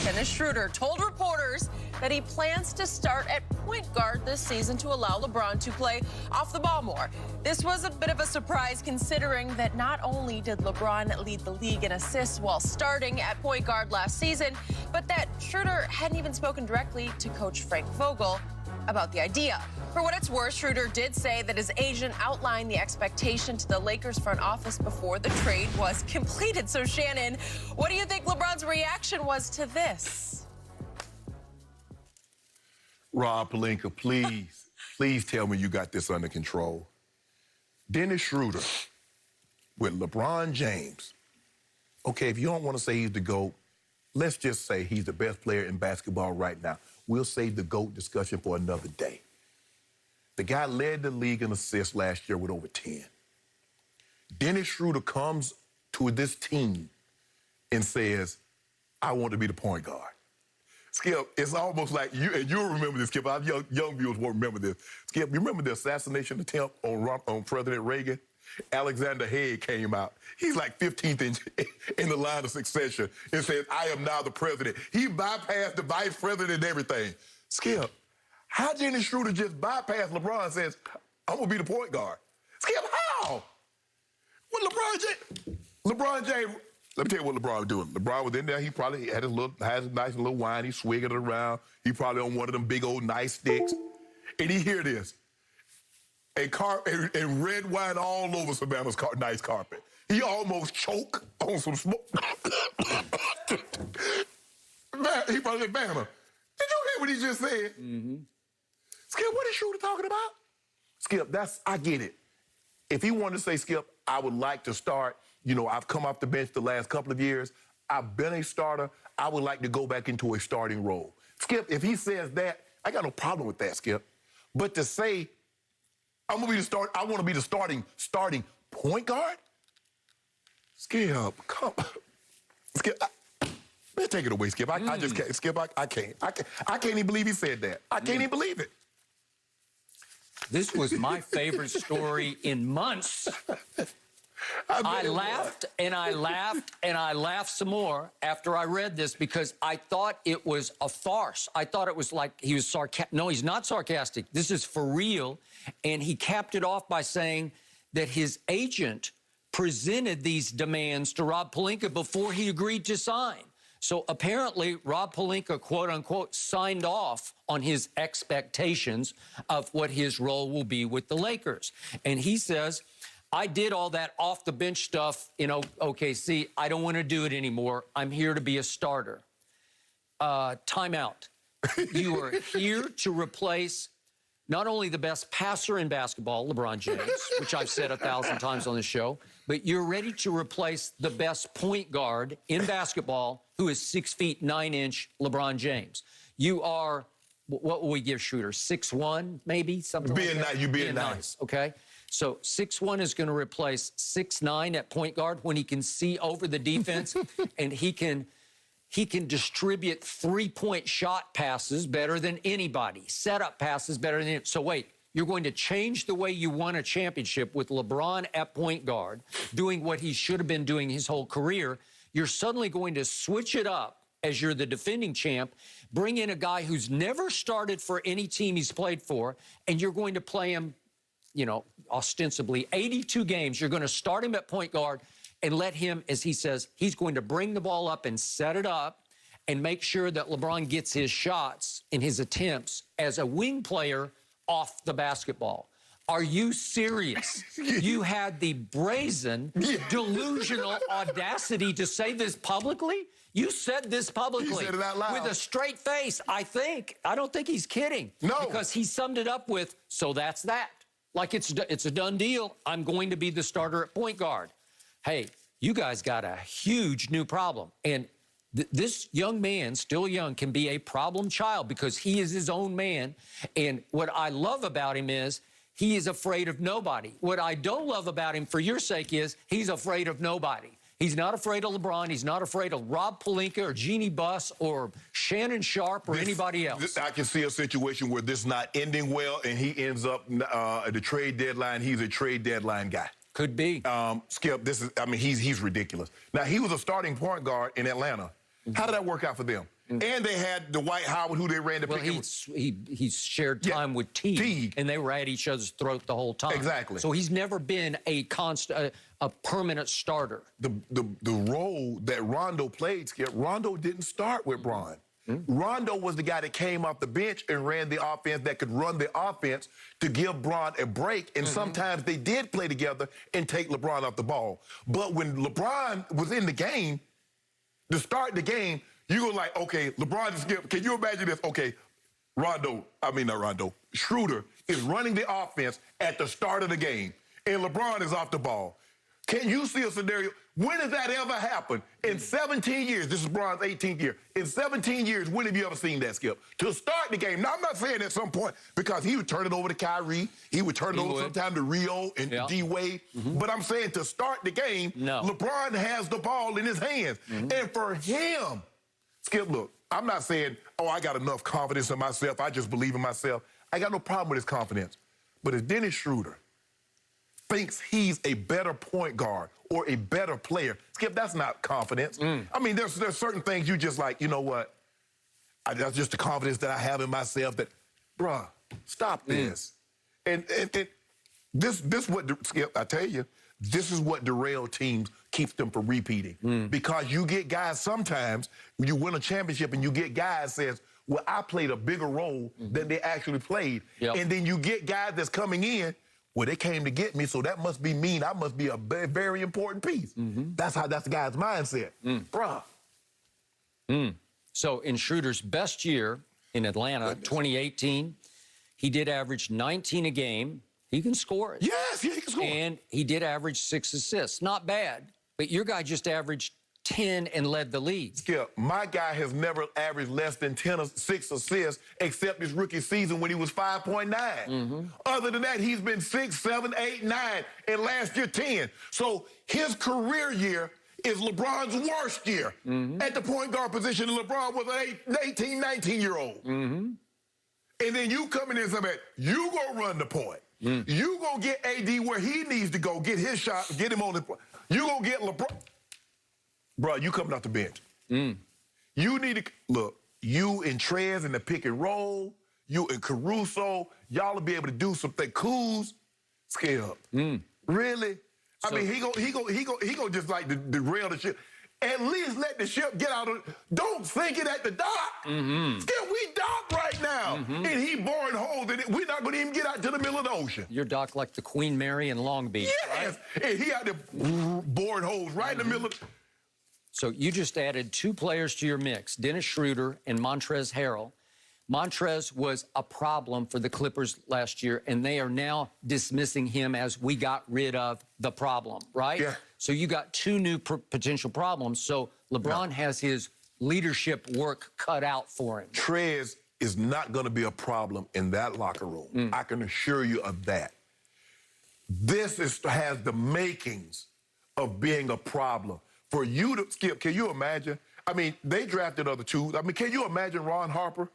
Dennis Schroder told reporters that he plans to start at point guard this season to allow LeBron to play off the ball more. This was a bit of a surprise considering that not only did LeBron lead the league in assists while starting at point guard last season, but that Schroder hadn't even spoken directly to Coach Frank Vogel about the idea. For what it's worth, Schroder did say that his agent outlined the expectation to the Lakers front office before the trade was completed. So, Shannon, what do you think LeBron's reaction was to this? Rob Pelinka, please tell me you got this under control. Dennis Schroder with LeBron James. Okay, if you don't want to say he's the GOAT, let's just say he's the best player in basketball right now. We'll save the GOAT discussion for another day. The guy led the league in assists last year with over 10. Dennis Schroder comes to this team and says, I want to be the point guard. Skip, it's almost like you, and you'll remember this, Skip. Our young viewers won't remember this. Skip, you remember the assassination attempt on President Reagan? Alexander Haig came out. He's like 15th in the line of succession and says, I am now the president. He bypassed the vice president and everything. Skip, how Dennis Schroder just bypassed LeBron and says, I'm going to be the point guard? Skip, how? Well, LeBron James, let me tell you what LeBron was doing. LeBron was in there. He probably had a nice little wine. He swinging it around. He probably on one of them big old nice sticks. And he hear this. And red wine all over Savannah's nice carpet. He almost choked on some smoke. He probably said, Banner, did you hear what he just said? Mm-hmm. Skip, what is Schroder talking about? Skip, I get it. If he wanted to say, Skip, I would like to start, I've come off the bench the last couple of years. I've been a starter. I would like to go back into a starting role. Skip, if he says that, I got no problem with that, Skip. But to say, I want to be the starting point guard? Skip, come on. Skip, man, take it away, Skip. I just can't. Skip, I can't. I can't even believe he said that. I can't even believe it. This was my favorite story in months. I laughed and I laughed and I laughed some more after I read this because I thought it was a farce. I thought it was like he was sarcastic. No, he's not sarcastic. This is for real. And he capped it off by saying that his agent presented these demands to Rob Pelinka before he agreed to sign. So apparently, Rob Pelinka, quote unquote, signed off on his expectations of what his role will be with the Lakers. And he says, I did all that off the bench stuff in OKC. I don't want to do it anymore. I'm here to be a starter. Timeout. You are here to replace not only the best passer in basketball, LeBron James, which I've said 1,000 times on this show, but you're ready to replace the best point guard in basketball, who is 6 feet 9 inch LeBron James. You are, what will we give Schroder? 6'1", maybe something like that. You being nice. Okay. So 6'1" is going to replace 6'9" at point guard when he can see over the defense and he can distribute three-point shot passes better than anybody, setup passes better than anybody. So wait, you're going to change the way you won a championship with LeBron at point guard, doing what he should have been doing his whole career. You're suddenly going to switch it up as you're the defending champ, bring in a guy who's never started for any team he's played for, and you're going to play him, ostensibly 82 games. You're going to start him at point guard and let him, as he says, he's going to bring the ball up and set it up and make sure that LeBron gets his shots and his attempts as a wing player off the basketball. Are you serious? You had the brazen, delusional audacity to say this publicly? You said this publicly. You said it out loud. With a straight face, I think. I don't think he's kidding. No. Because he summed it up with, so that's that. Like it's a done deal. I'm going to be the starter at point guard. Hey, you guys got a huge new problem. And this young man, still young, can be a problem child because he is his own man. And what I love about him is he is afraid of nobody. What I don't love about him, for your sake, is he's afraid of nobody. He's not afraid of LeBron. He's not afraid of Rob Pelinka or Jeannie Buss or Shannon Sharp or anybody else. I can see a situation where this is not ending well and he ends up at the trade deadline. He's a trade deadline guy. Could be. Skip, he's ridiculous. Now, he was a starting point guard in Atlanta. How did that work out for them? And they had Dwight Howard, who they ran the Well, pick. he shared time with Teague, and they were at each other's throat the whole time. Exactly. So he's never been a permanent starter. The role that Rondo played, Skip, Rondo didn't start with Bron. Rondo was the guy that came off the bench and ran the offense, that could run the offense to give Bron a break. And sometimes they did play together and take LeBron off the ball. But when LeBron was in the game, to start the game, you go like, okay, LeBron is Skip. Can you imagine this? Okay, Schroder is running the offense at the start of the game, and LeBron is off the ball. Can you see a scenario? When has that ever happened? In 17 years, this is Bron's 18th year. In 17 years, when have you ever seen that, Skip? To start the game. Now, I'm not saying at some point, because he would turn it over to Kyrie. He would turn it over sometime to Rio and D-Wade. But I'm saying to start the game, LeBron has the ball in his hands. And for him, Skip, look, I'm not saying, oh, I got enough confidence in myself. I just believe in myself. I got no problem with his confidence. But if Dennis Schroder thinks he's a better point guard or a better player, Skip, that's not confidence. I mean, there's certain things you just like, you know what? That's just the confidence that I have in myself that, bruh, stop this. And this what, Skip, I tell you, this is what derailed teams, keeps them from repeating. Because you get guys sometimes, when you win a championship and you get guys says, well, I played a bigger role than they actually played. And then you get guys that's coming in, well, they came to get me, so that must be mean. I must be a very important piece. That's the guy's mindset. Bruh. So in Schroeder's best year in Atlanta, 2018, he did average 19 a game. He can score it. Yes, he can score. And he did average 6 assists. Not bad, but your guy just averaged 10 and led the league. Skip, my guy has never averaged less than 6 assists except his rookie season when he was 5.9. Other than that, he's been 6, 7, 8, 9, and last year 10. So his career year is LeBron's worst year at the point guard position. And LeBron was an 18, 19-year-old. And then you come in and say, you go run the point. You go get AD where he needs to go, get his shot, get him on the point. You go get LeBron. Bro, you coming off the bench. You need to, look, you and Trez in the pick and roll, you and Caruso, y'all will be able to do something. Kuz, Skip. Really? I mean, he go just like derail the ship. At least let the ship get out of, don't sink it at the dock. Skip, we dock right now. And he boring holes in it. We're not going to even get out to the middle of the ocean. You're docked like the Queen Mary in Long Beach, yes. Right? And he out there boring holes right in the middle of. So you just added 2 players to your mix, Dennis Schroder and Montrezl Harrell. Montrez was a problem for the Clippers last year, and they are now dismissing him as we got rid of the problem, right? Yeah. So you got 2 new potential problems. So LeBron has his leadership work cut out for him. Trez is not going to be a problem in that locker room. I can assure you of that. This has the makings of being a problem. For you to, Skip, can you imagine? I mean, they drafted other 2. I mean, can you imagine Ron Harper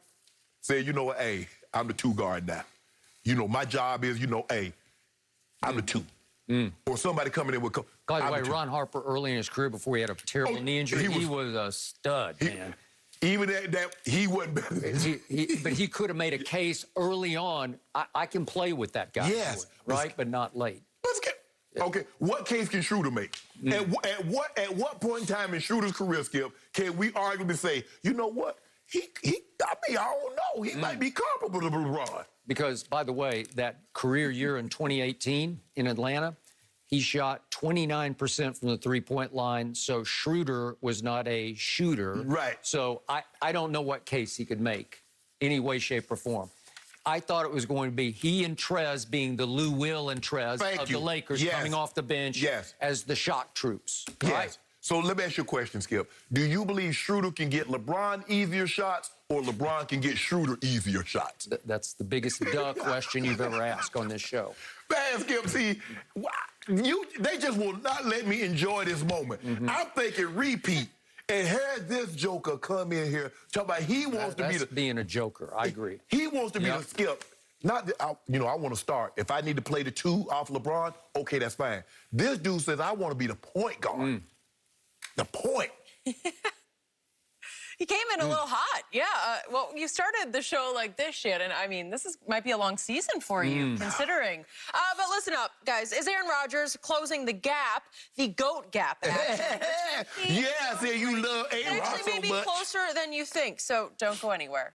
saying, you know what, hey, I'm the 2 guard now. You know, my job is, you know, hey, I'm the 2. Or somebody coming in with... By the way, Ron Harper, early in his career, before he had a terrible knee injury, he was a stud, man. Even that he wasn't better. But he could have made a case early on. I can play with that guy. Yes. Right, but not late. Let's get... Okay, what case can Schroder make? At what point in time in Schroder's career, Skip, can we arguably say, you know what? I mean, I don't know. He might be comparable to LeBron. Because, by the way, that career year in 2018 in Atlanta, he shot 29% from the three-point line, so Schroder was not a shooter. Right. So I don't know what case he could make, any way, shape, or form. I thought it was going to be he and Trez being the Lou Will and Trez of the Lakers coming off the bench as the shock troops. Right? Yes. So let me ask you a question, Skip. Do you believe Schroder can get LeBron easier shots or LeBron can get Schroder easier shots? That's the biggest duh question you've ever asked on this show. Man, Skip, see, they just will not let me enjoy this moment. I'm thinking repeat. And had this joker come in here talk about he wants to be the... being a joker, I agree. He wants to be the Skip. Not that I want to start. If I need to play the 2 off LeBron, okay, that's fine. This dude says, I want to be the point guard. The point. He came in a little hot. Yeah. Well, you started the show like this, Shannon. I mean, might be a long season for you, considering. But listen up, guys. Is Aaron Rodgers closing the gap, the GOAT gap, actually? Yes, yeah, you love A-Rod Actually, so maybe much. closer than you think. So don't go anywhere.